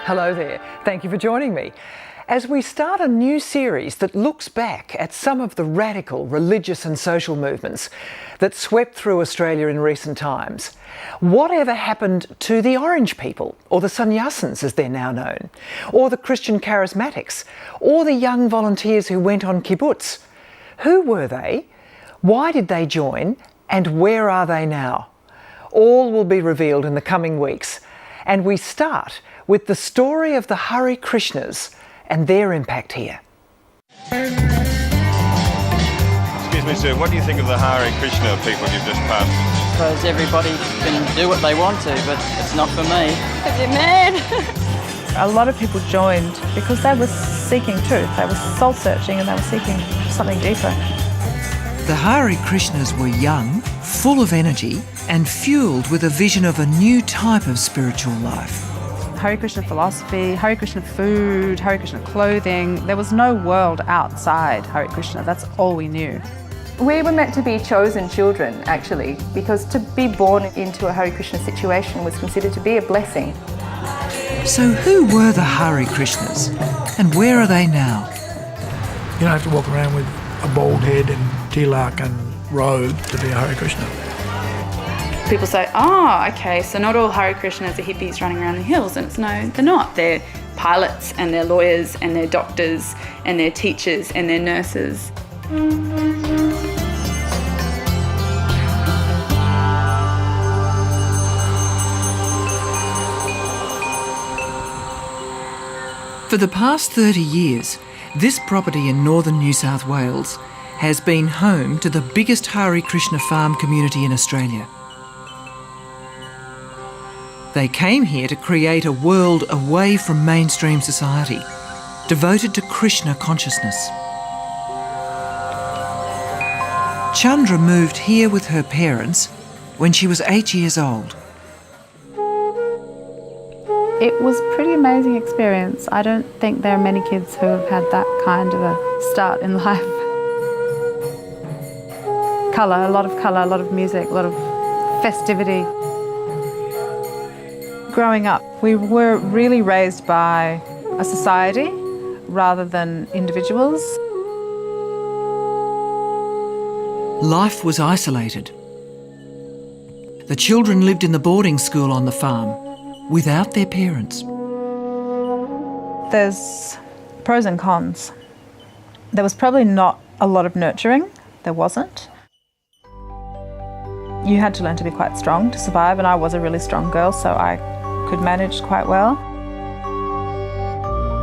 Hello there. Thank you for joining me. As we start a new series that looks back at some of the radical religious and social movements that swept through Australia in recent times, whatever happened to the Orange people, or the sannyasins as they're now known, or the Christian charismatics, or the young volunteers who went on kibbutz? Who were they? Why did they join? And where are they now? All will be revealed in the coming weeks. And we start with the story of the Hare Krishnas and their impact here. Excuse me, sir, what do you think of the Hare Krishna people you've just passed? I suppose everybody can do what they want to, but it's not for me. Because you're mad. A lot of people joined because they were seeking truth, they were soul-searching and they were seeking something deeper. The Hare Krishnas were young, full of energy and fuelled with a vision of a new type of spiritual life. Hare Krishna philosophy, Hare Krishna food, Hare Krishna clothing. There was no world outside Hare Krishna. That's all we knew. We were meant to be chosen children, actually, because to be born into a Hare Krishna situation was considered to be a blessing. So who were the Hare Krishnas and where are they now? You don't have to walk around with a bald head and tilak and robe to be a Hare Krishna. People say, oh, okay, so not all Hare Krishnas are hippies running around the hills, and it's no, they're not. They're pilots and they're lawyers and they're doctors and they're teachers and they're nurses. For the past 30 years, this property in northern New South Wales has been home to the biggest Hare Krishna farm community in Australia. They came here to create a world away from mainstream society, devoted to Krishna consciousness. Chandra moved here with her parents when she was 8 years old. It was a pretty amazing experience. I don't think there are many kids who have had that kind of a start in life. Colour, a lot of music, a lot of festivity. Growing up, we were really raised by a society rather than individuals. Life was isolated. The children lived in the boarding school on the farm, without their parents. There's pros and cons. There was probably not a lot of nurturing. There wasn't. You had to learn to be quite strong to survive, and I was a really strong girl, so I could manage quite well.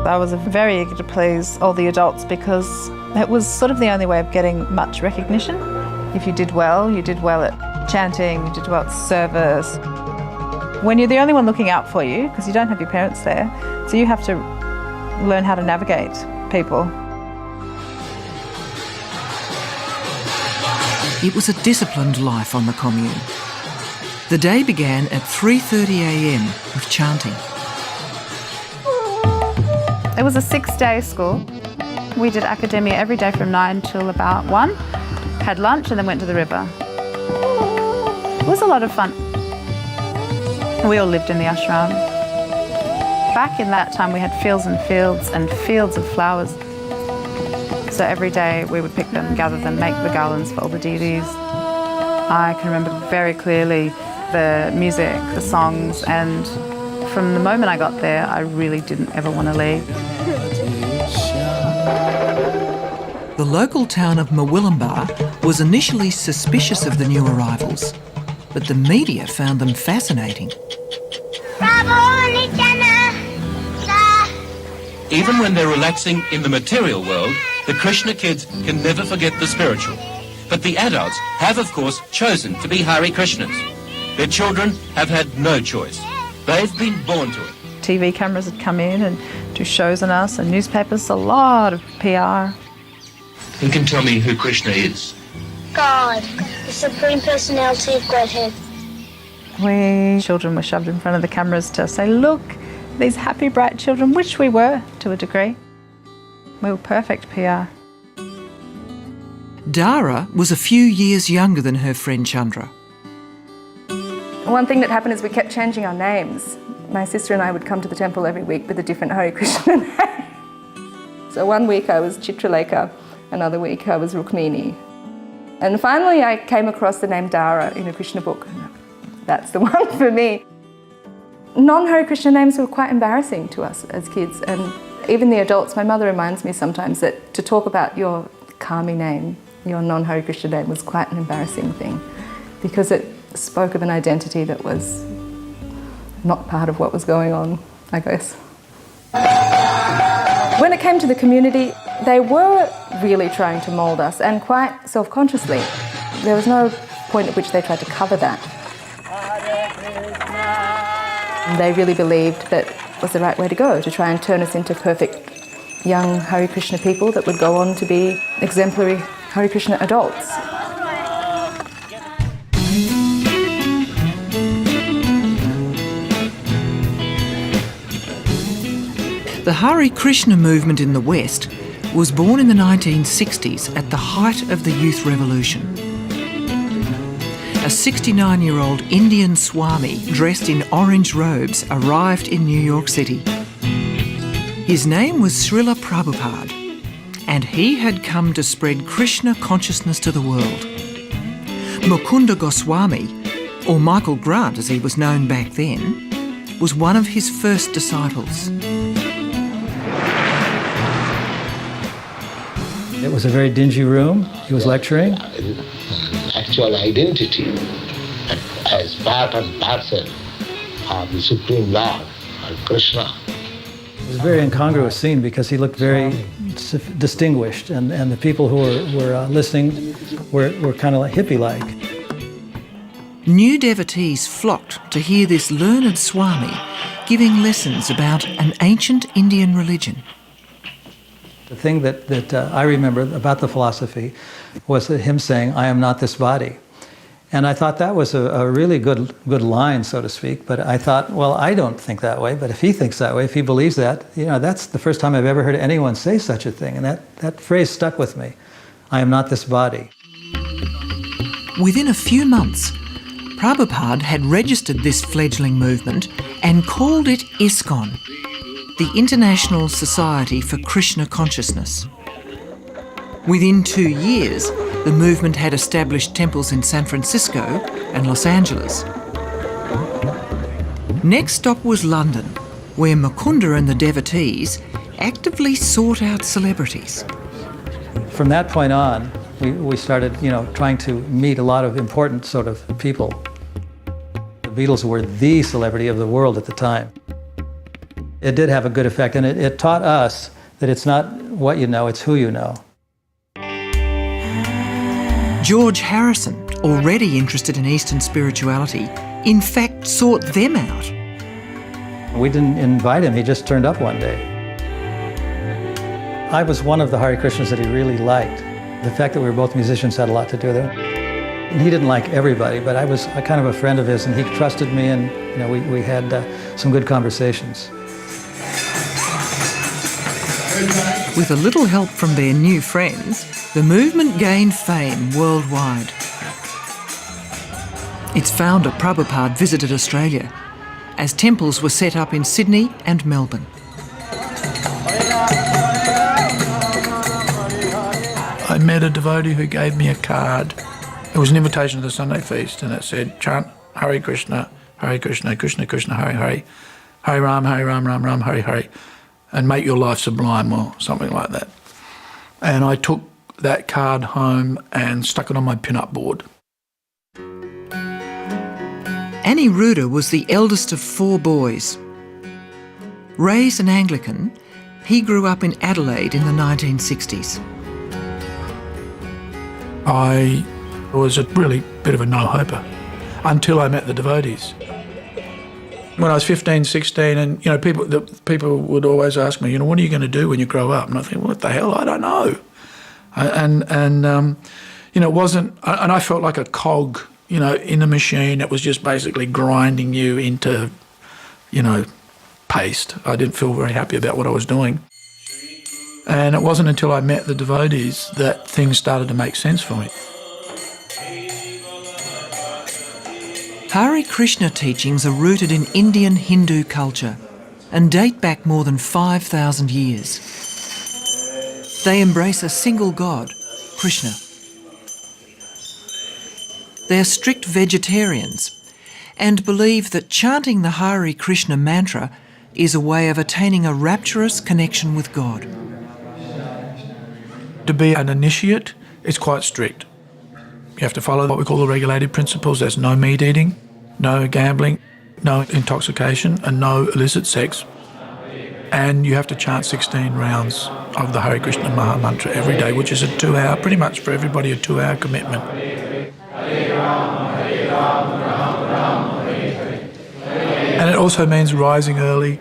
I was very eager to please all the adults because it was sort of the only way of getting much recognition. If you did well at chanting, you did well at service. When you're the only one looking out for you, because you don't have your parents there, so you have to learn how to navigate people. It was a disciplined life on the commune. The day began at 3:30 a.m. with chanting. It was a 6-day school. We did academia every day from 9 till about 1, had lunch and then went to the river. It was a lot of fun. We all lived in the ashram. Back in that time we had fields and fields and fields of flowers. So every day we would pick them, gather them, make the garlands for all the deities. I can remember very clearly the music, the songs, and from the moment I got there, I really didn't ever want to leave. The local town of Murwillumbah was initially suspicious of the new arrivals, but the media found them fascinating. Even when they're relaxing in the material world, the Krishna kids can never forget the spiritual. But the adults have, of course, chosen to be Hare Krishnas. Their children have had no choice. They've been born to it. TV cameras had come in and do shows on us, and newspapers, a lot of PR. Who can tell me who Krishna is? God, the Supreme Personality of Godhead. We children were shoved in front of the cameras to say, look, these happy, bright children, which we were to a degree. We were perfect PR. Dara was a few years younger than her friend Chandra. One thing that happened is we kept changing our names. My sister and I would come to the temple every week with a different Hare Krishna name. So one week I was Chitralekha, another week I was Rukmini. And finally I came across the name Dara in a Krishna book. That's the one for me. Non-Hare Krishna names were quite embarrassing to us as kids, and even the adults. My mother reminds me sometimes that to talk about your Kami name, your non-Hare Krishna name, was quite an embarrassing thing because it spoke of an identity that was not part of what was going on, I guess. When it came to the community, they were really trying to mould us, and quite self-consciously. There was no point at which they tried to cover that. They really believed that was the right way to go, to try and turn us into perfect young Hare Krishna people that would go on to be exemplary Hare Krishna adults. The Hare Krishna movement in the West was born in the 1960s at the height of the youth revolution. A 69-year-old Indian Swami dressed in orange robes arrived in New York City. His name was Srila Prabhupada, and he had come to spread Krishna consciousness to the world. Mukunda Goswami, or Michael Grant as he was known back then, was one of his first disciples. It was a very dingy room. He was lecturing. Actual identity as part and parcel of the Supreme Lord, Krishna. It was a very incongruous scene because he looked very distinguished, and the people who were listening were kind of like hippie-like. New devotees flocked to hear this learned Swami giving lessons about an ancient Indian religion. The thing that I remember about the philosophy was him saying, "I am not this body." And I thought that was a really good line, so to speak. But I thought, well, I don't think that way. But if he thinks that way, if he believes that, that's the first time I've ever heard anyone say such a thing. And that phrase stuck with me. I am not this body. Within a few months, Prabhupada had registered this fledgling movement and called it Iskcon, the International Society for Krishna Consciousness. Within 2 years, the movement had established temples in San Francisco and Los Angeles. Next stop was London, where Mukunda and the devotees actively sought out celebrities. From that point on, we started, trying to meet a lot of important sort of people. The Beatles were the celebrity of the world at the time. It did have a good effect, and it taught us that it's not what you know, it's who you know. George Harrison, already interested in Eastern spirituality, in fact sought them out. We didn't invite him, he just turned up one day. I was one of the Hare Krishnas that he really liked. The fact that we were both musicians had a lot to do with it. And he didn't like everybody, but I was kind of a friend of his, and he trusted me, and we had some good conversations. With a little help from their new friends, the movement gained fame worldwide. Its founder, Prabhupada, visited Australia as temples were set up in Sydney and Melbourne. I met a devotee who gave me a card. It was an invitation to the Sunday feast, and it said, chant Hare Krishna, Krishna Krishna, Hare Hare, Hare Ram, Ram Ram, Hare Hare, and make your life sublime, or something like that. And I took that card home and stuck it on my pin-up board. Annie Ruder was the eldest of 4 boys. Raised an Anglican, he grew up in Adelaide in the 1960s. I was a really bit of a no-hoper until I met the devotees. When I was 15, 16, and people would always ask me, what are you going to do when you grow up? And I think, what the hell? I don't know. It wasn't, and I felt like a cog, in a machine that was just basically grinding you into, paste. I didn't feel very happy about what I was doing. And it wasn't until I met the devotees that things started to make sense for me. Hare Krishna teachings are rooted in Indian Hindu culture and date back more than 5,000 years. They embrace a single god, Krishna. They are strict vegetarians and believe that chanting the Hare Krishna mantra is a way of attaining a rapturous connection with God. To be an initiate is quite strict. You have to follow what we call the regulated principles. There's no meat eating, no gambling, no intoxication and no illicit sex. And you have to chant 16 rounds of the Hare Krishna Maha Mantra every day, which is a 2-hour, pretty much for everybody, a 2-hour commitment. And it also means rising early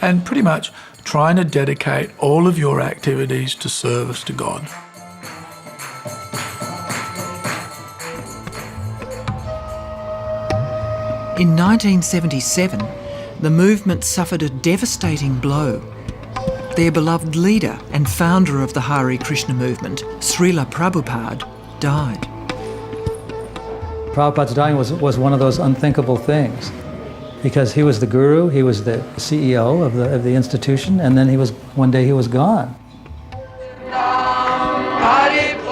and pretty much trying to dedicate all of your activities to service to God. In 1977, the movement suffered a devastating blow. Their beloved leader and founder of the Hare Krishna movement, Srila Prabhupada, died. Prabhupada's dying was one of those unthinkable things, because he was the guru, he was the CEO of the institution, and then one day he was gone.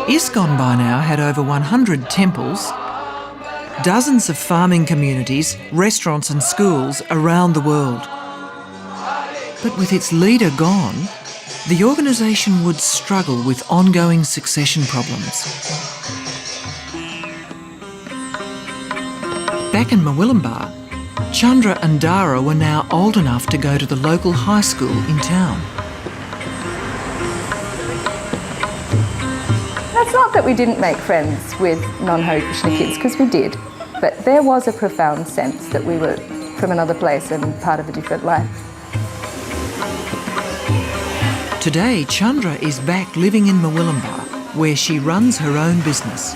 Iskcon by now had over 100 temples, dozens of farming communities, restaurants and schools around the world. But with its leader gone, the organisation would struggle with ongoing succession problems. Back in Murwillumbah, Chandra and Dara were now old enough to go to the local high school in town. It's not that we didn't make friends with non-Hare Krishna kids, because we did, but there was a profound sense that we were from another place and part of a different life. Today, Chandra is back living in Murwillumbah, where she runs her own business.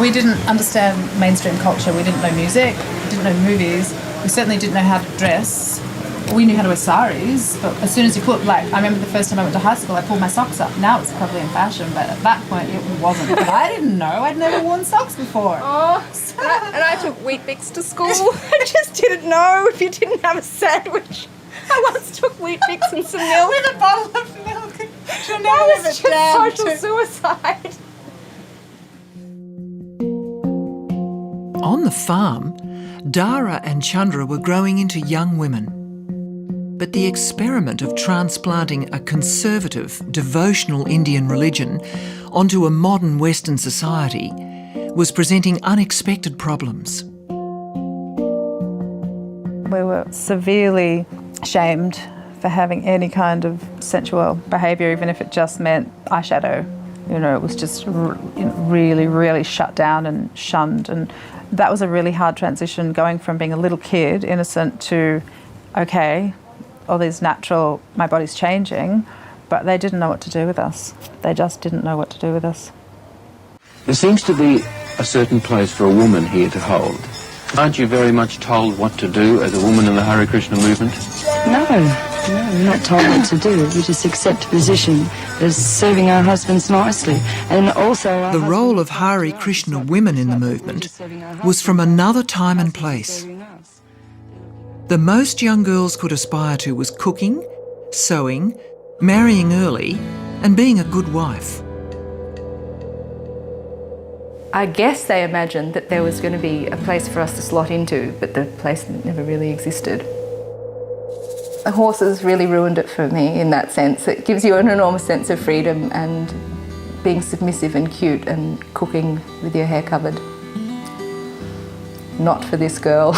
We didn't understand mainstream culture. We didn't know music, we didn't know movies, we certainly didn't know how to dress. We knew how to wear saris, but as soon as you put, I remember the first time I went to high school, I pulled my socks up. Now it's probably in fashion, but at that point it wasn't. But I didn't know. I'd never worn socks before. Oh, and I took Wheat Bix to school. I just didn't know if you didn't have a sandwich. I once took Wheat Bix and some milk. With a bottle of milk. That was just social suicide. On the farm, Dara and Chandra were growing into young women. But the experiment of transplanting a conservative, devotional Indian religion onto a modern Western society was presenting unexpected problems. We were severely shamed for having any kind of sensual behaviour, even if it just meant eyeshadow. It was just really, really shut down and shunned. And that was a really hard transition, going from being a little kid, innocent, to, okay, all these natural, my body's changing, but they didn't know what to do with us. They just didn't know what to do with us. There seems to be a certain place for a woman here to hold. Aren't you very much told what to do as a woman in the Hare Krishna movement? No, we're not told what to do. We just accept a position as serving our husbands nicely. And also the role of Hare Krishna women in the movement was from another time and place. The most young girls could aspire to was cooking, sewing, marrying early, and being a good wife. I guess they imagined that there was going to be a place for us to slot into, but the place never really existed. The horses really ruined it for me in that sense. It gives you an enormous sense of freedom and being submissive and cute and cooking with your hair covered. Not for this girl.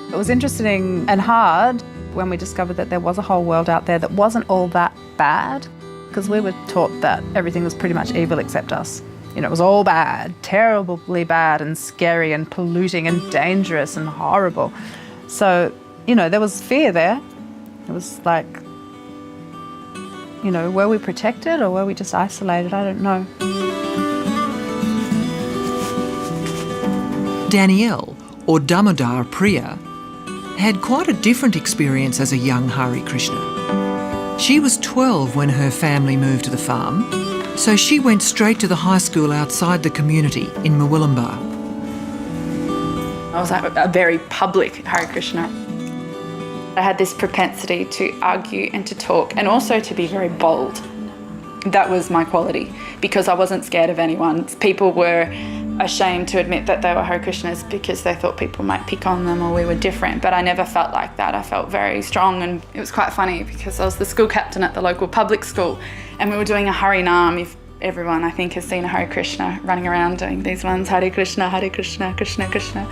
It was interesting and hard when we discovered that there was a whole world out there that wasn't all that bad, because we were taught that everything was pretty much evil except us. It was all bad, terribly bad and scary and polluting and dangerous and horrible. So, there was fear there. It was like, were we protected or were we just isolated? I don't know. Danielle, or Damodar Priya, had quite a different experience as a young Hare Krishna. She was 12 when her family moved to the farm, So she went straight to the high school outside the community in Murwillumbah. I was like a very public Hare Krishna. I had this propensity to argue and to talk, and also to be very bold. That was my quality, because I wasn't scared of anyone. People were ashamed to admit that they were Hare Krishnas because they thought people might pick on them or we were different, but I never felt like that. I felt very strong, and it was quite funny because I was the school captain at the local public school, and we were doing a Hare Naam. If everyone, I think, has seen a Hare Krishna running around doing these ones, Hare Krishna, Krishna Krishna.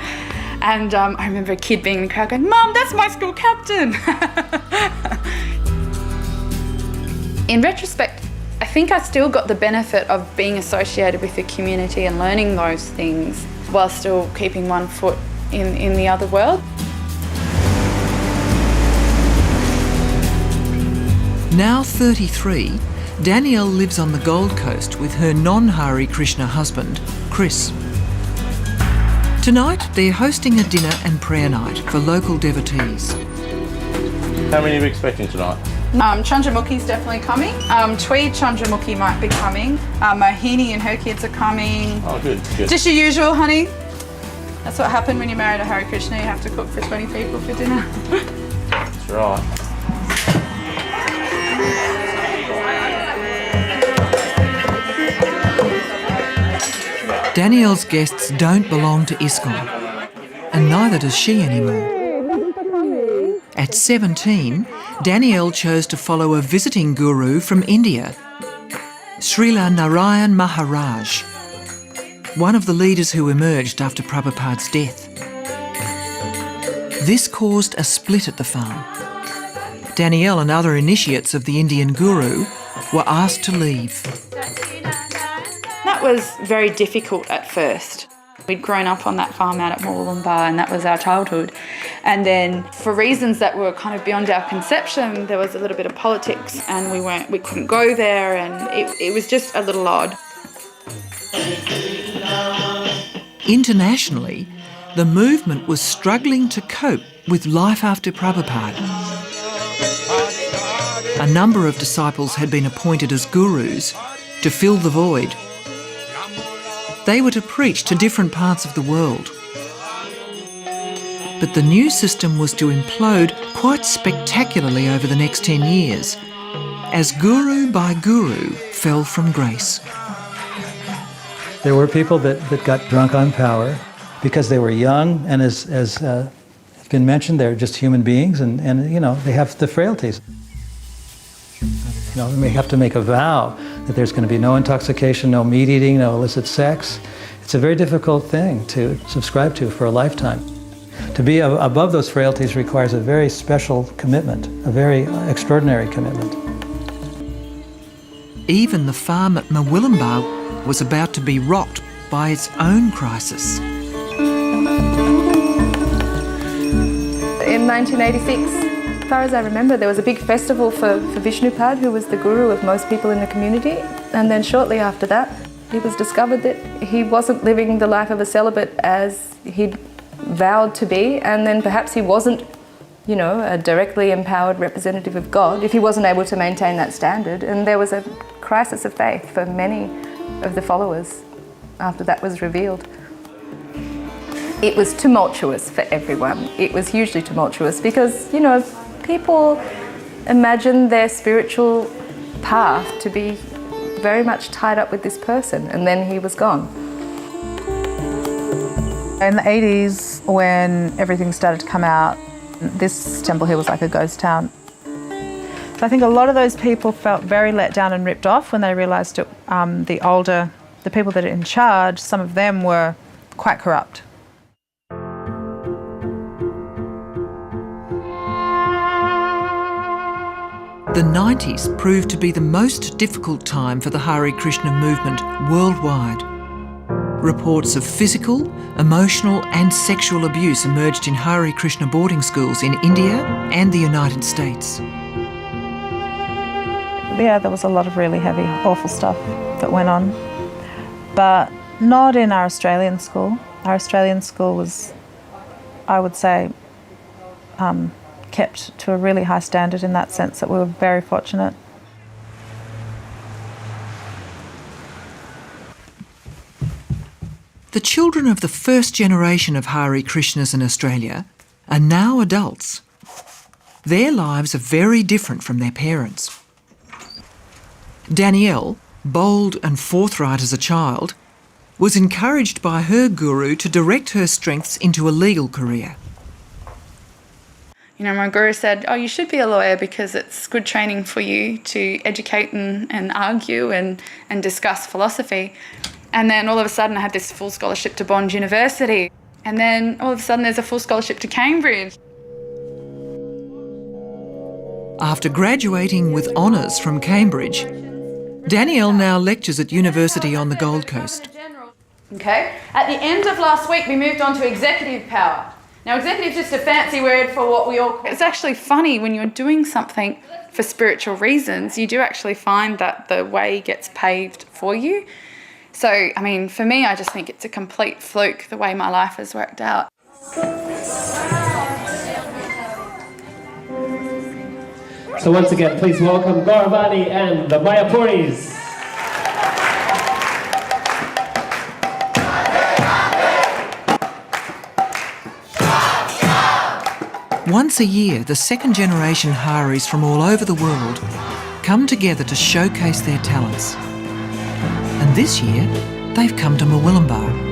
And I remember a kid being in the crowd going, "Mum, that's my school captain." In retrospect, I think I still got the benefit of being associated with the community and learning those things while still keeping one foot in the other world. Now 33, Danielle lives on the Gold Coast with her non-Hare Krishna husband, Chris. Tonight, they're hosting a dinner and prayer night for local devotees. How many are you expecting tonight? Chandramukhi's definitely coming. Tweed Chandramukhi might be coming. Mohini and her kids are coming. Oh, good. Just your usual, honey. That's what happened when you married a Hare Krishna. You have to cook for 20 people for dinner. That's right. Danielle's guests don't belong to Iskcon, and neither does she anymore. At 17, Danielle chose to follow a visiting guru from India, Srila Narayan Maharaj, one of the leaders who emerged after Prabhupada's death. This caused a split at the farm. Danielle and other initiates of the Indian guru were asked to leave. That was very difficult at first. We'd grown up on that farm out at Murwillumbah, and that was our childhood. And then, for reasons that were kind of beyond our conception, there was a little bit of politics, and we couldn't go there, and it was just a little odd. Internationally, the movement was struggling to cope with life after Prabhupada. A number of disciples had been appointed as gurus to fill the void. They were to preach to different parts of the world. But the new system was to implode quite spectacularly over the next 10 years, as guru by guru fell from grace. There were people that got drunk on power because they were young, and as has been mentioned, they're just human beings, and they have the frailties. They have to make a vow that there's going to be no intoxication, no meat eating, no illicit sex. It's a very difficult thing to subscribe to for a lifetime. To be above those frailties requires a very special commitment, a very extraordinary commitment. Even the farm at Murwillumbah was about to be rocked by its own crisis. In 1986, as far as I remember, there was a big festival for Vishnupad, who was the guru of most people in the community. And then shortly after that, it was discovered that he wasn't living the life of a celibate as he'd vowed to be, and then perhaps he wasn't, a directly empowered representative of God if he wasn't able to maintain that standard. And there was a crisis of faith for many of the followers after that was revealed. It was tumultuous for everyone. It was hugely tumultuous because, people imagine their spiritual path to be very much tied up with this person, and then he was gone. In the 80s, when everything started to come out, this temple here was like a ghost town. So I think a lot of those people felt very let down and ripped off when they realised the people that are in charge, some of them were quite corrupt. The 90s proved to be the most difficult time for the Hare Krishna movement worldwide. Reports of physical, emotional and sexual abuse emerged in Hare Krishna boarding schools in India and the United States. Yeah, there was a lot of really heavy, awful stuff that went on, but not in our Australian school. Our Australian school was, I would say, kept to a really high standard in that sense that we were very fortunate. The children of the first generation of Hare Krishnas in Australia are now adults. Their lives are very different from their parents. Danielle, bold and forthright as a child, was encouraged by her guru to direct her strengths into a legal career. You know, my guru said, oh, you should be a lawyer because it's good training for you to educate and argue and discuss philosophy. And then all of a sudden I had this full scholarship to Bond University. And then all of a sudden there's a full scholarship to Cambridge. After graduating with honours from Cambridge, Danielle now lectures at university on the Gold Coast. Okay. At the end of last week, we moved on to executive power. Now, executive is just a fancy word for what we all call... It's actually funny when you're doing something for spiritual reasons, you do actually find that the way gets paved for you. So, I mean, for me, I just think it's a complete fluke the way my life has worked out. So once again, please welcome Govadhan and the Mayapuris. Once a year, the second generation Haris from all over the world come together to showcase their talents. And this year, they've come to Murwillumbah.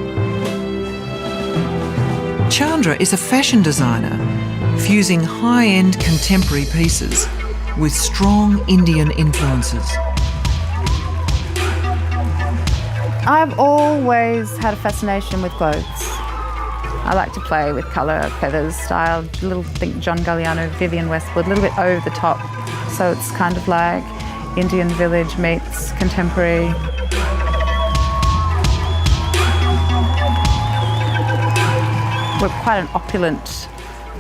Chandra is a fashion designer, fusing high-end contemporary pieces with strong Indian influences. I've always had a fascination with clothes. I like to play with colour, feathers, style, a little think John Galliano, Vivienne Westwood, a little bit over the top. So it's kind of like Indian village meets contemporary. We're quite an opulent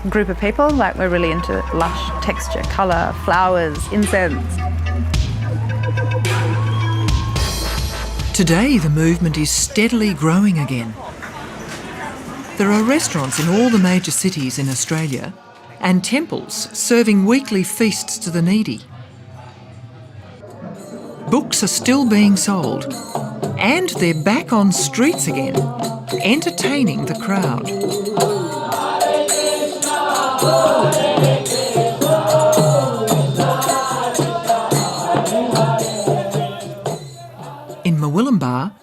group of people, like we're really into lush texture, colour, flowers, incense. Today, the movement is steadily growing again. There are restaurants in all the major cities in Australia and temples serving weekly feasts to the needy. Books are still being sold and they're back on streets again, entertaining the crowd. In Murwillumbah,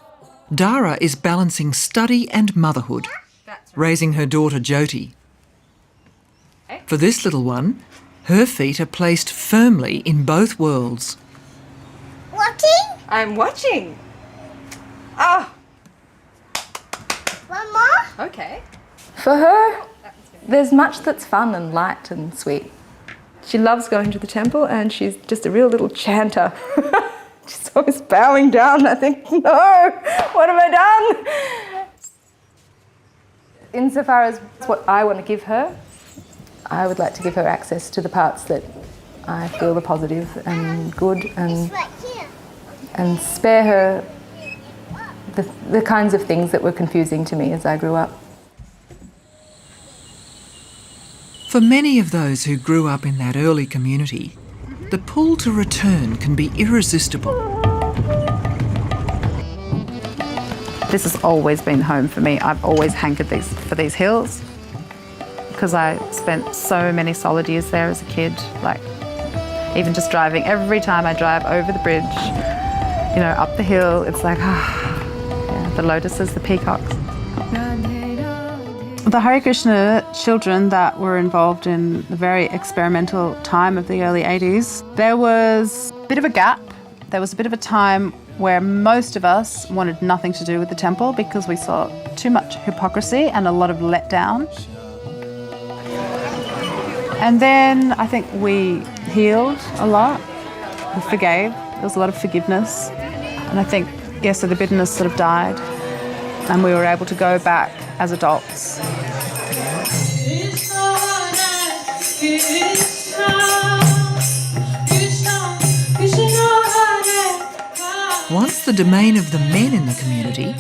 Dara is balancing study and motherhood, raising her daughter Jyoti. For this little one, her feet are placed firmly in both worlds. Watching? I'm watching. Oh. One more? Okay. For her, there's much that's fun and light and sweet. She loves going to the temple and she's just a real little chanter. She's always bowing down. I think, no, what have I done? Insofar as what I want to give her, I would like to give her access to the parts that I feel are positive and good and spare her the kinds of things that were confusing to me as I grew up. For many of those who grew up in that early community, the pull to return can be irresistible. This has always been home for me. I've always hankered for these hills because I spent so many solid years there as a kid. Like, even just driving, every time I drive over the bridge, you know, up the hill, it's like, yeah, the lotuses, the peacocks. The Hare Krishna children that were involved in the very experimental time of the early 80s, there was a bit of a gap. There was a bit of a time where most of us wanted nothing to do with the temple because we saw too much hypocrisy and a lot of letdown. And then I think we healed a lot, we forgave, there was a lot of forgiveness. And I think, yeah, so the bitterness sort of died and we were able to go back as adults. Once the domain of the men in the community,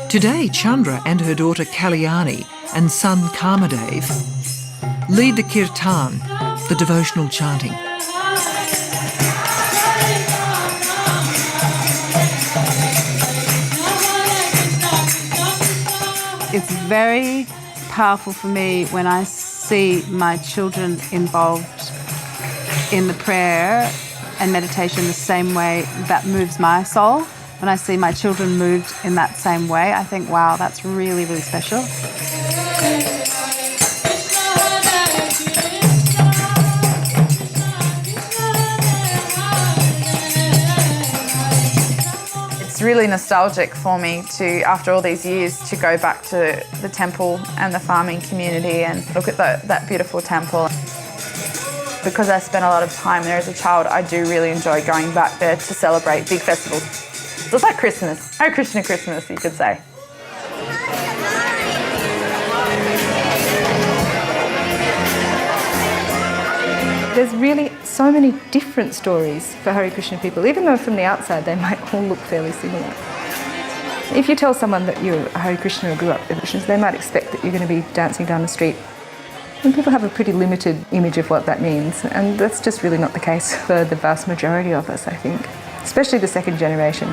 today Chandra and her daughter Kalyani and son Kamadev lead the kirtan, the devotional chanting. It's very powerful for me when I see my children involved in the prayer and meditation the same way that moves my soul. When I see my children moved in that same way, I think, wow, that's really, really special. It's really nostalgic for me to, after all these years, to go back to the temple and the farming community and look at that beautiful temple. Because I spent a lot of time there as a child, I do really enjoy going back there to celebrate big festivals. So it's like Christmas, Hare Krishna Christmas, you could say. There's really so many different stories for Hare Krishna people, even though from the outside they might all look fairly similar. If you tell someone that you're a Hare Krishna or grew up with Krishnas, they might expect that you're going to be dancing down the street. And people have a pretty limited image of what that means, and that's just really not the case for the vast majority of us, I think, especially the second generation.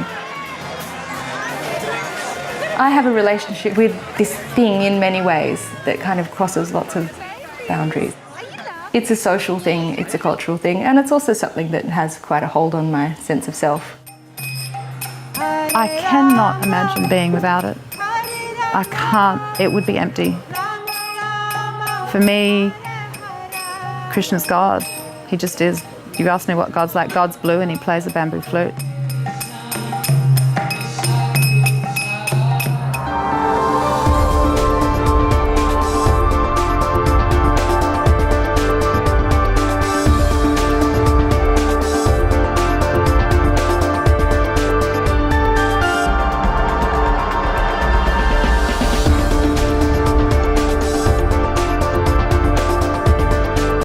I have a relationship with this thing in many ways that kind of crosses lots of boundaries. It's a social thing, it's a cultural thing, and it's also something that has quite a hold on my sense of self. I cannot imagine being without it. I can't. It would be empty. For me, Krishna's God. He just is. You ask me what God's like. God's blue and he plays a bamboo flute.